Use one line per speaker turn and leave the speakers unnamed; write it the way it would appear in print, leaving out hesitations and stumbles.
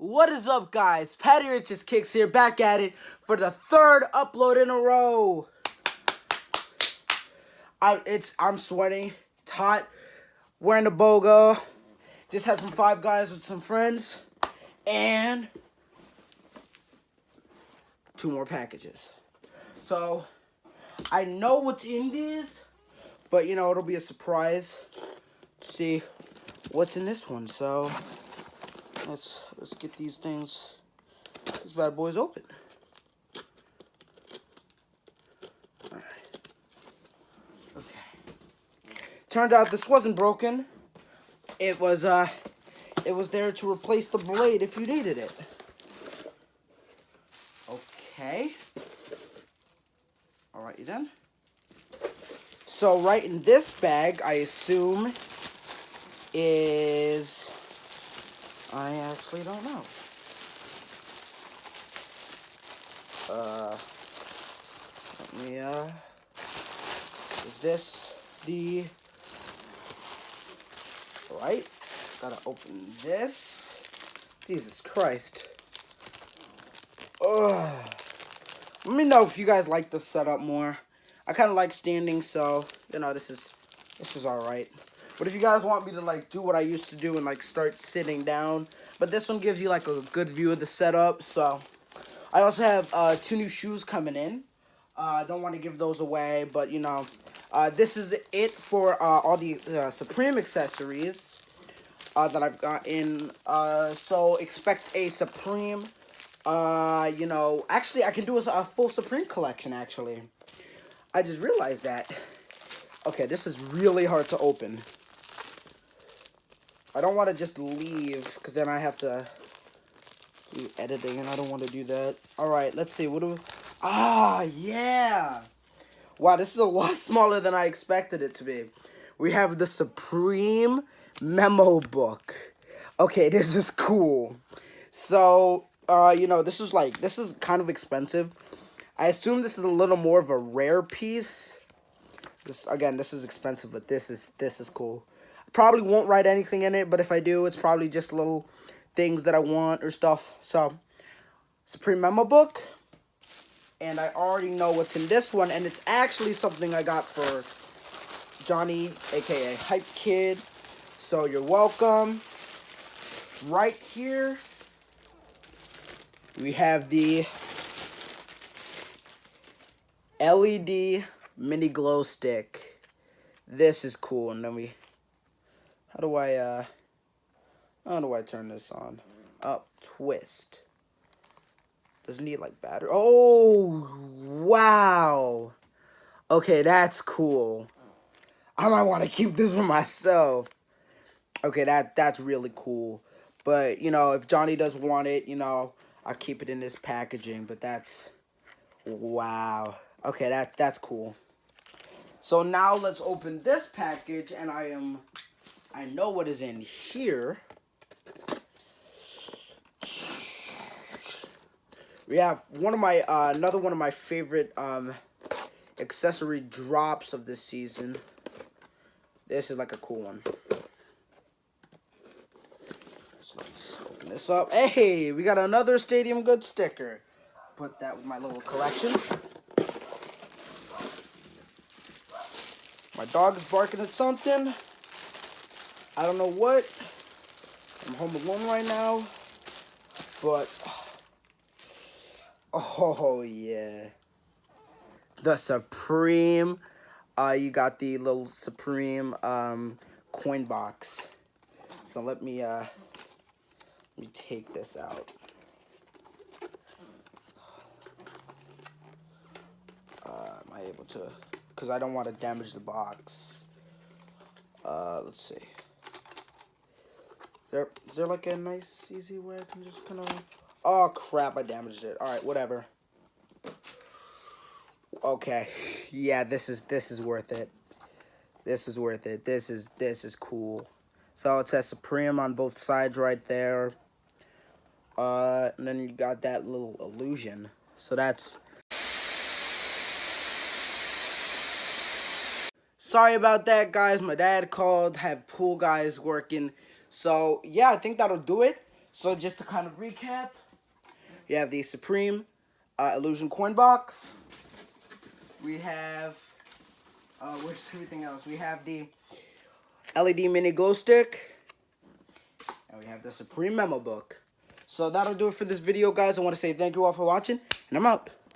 What is up, guys? Patty Rich's Kicks here, back at it for the third upload in a row. I'm sweating, it's hot, wearing the BOGO. Just had some Five Guys with some friends, and 2 more packages. So I know what's in these, but you know it'll be a surprise. See what's in this one. So let's get these bad boys open. All right. Okay. Turned out this wasn't broken. It was there to replace the blade if you needed it. Okay. All right, you done? So right in this bag, I assume, is, I actually don't know. Let me, is this the, right? Gotta open this. Jesus Christ. Ugh. Let me know if you guys like this setup more. I kind of like standing, so, you know, this is alright. But if you guys want me to, like, do what I used to do and, like, start sitting down. But this one gives you, like, a good view of the setup, so. I also have 2 new shoes coming in. I don't want to give those away, but, you know, this is it for all the Supreme accessories that I've got in. So expect a Supreme, you know, actually, I can do a full Supreme collection, actually. I just realized that. Okay, this is really hard to open. I don't want to just leave, because then I have to do editing, and I don't want to do that. Alright, let's see. What do we... Ah, yeah! Wow, this is a lot smaller than I expected it to be. We have the Supreme Memo Book. Okay, this is cool. So, you know, this is kind of expensive. I assume this is a little more of a rare piece. This is expensive, but this is cool. I probably won't write anything in it, but if I do, it's probably just little things that I want or stuff. So, Supreme Memo Book. And I already know what's in this one, and it's actually something I got for Johnny, aka Hype Kid. So you're welcome. Right here, we have the LED mini glow stick. This is cool. And then how do I turn this on? Up, twist. Doesn't need like battery. Oh, wow. Okay, that's cool. I might want to keep this for myself. Okay, that's really cool. But, you know, if Johnny does want it, you know, I'll keep it in this packaging. But that's, wow. Okay, that's cool. So now let's open this package, and I know what is in here. We have another one of my favorite accessory drops of this season. This is like a cool one. So let's open this up. Hey, we got another Stadium Goods sticker. Put that with my little collection. My dog is barking at something. I don't know what. I'm home alone right now. But, oh yeah. The Supreme. You got the little Supreme coin box. So let me take this out. Am I able to? Because I don't want to damage the box. Let's see. Is there like a nice, easy way I can just kind of... Oh, crap, I damaged it. Alright, whatever. Okay. Yeah, this is worth it. This is worth it. This is cool. So it says Supreme on both sides right there. And then you got that little illusion. So that's... Sorry about that, guys. My dad called, had pool guys working. So, yeah, I think that'll do it. So just to kind of recap, you have the Supreme Illusion coin box. We have, where's everything else? We have the LED mini glow stick. And we have the Supreme memo book. So that'll do it for this video, guys. I want to say thank you all for watching, and I'm out.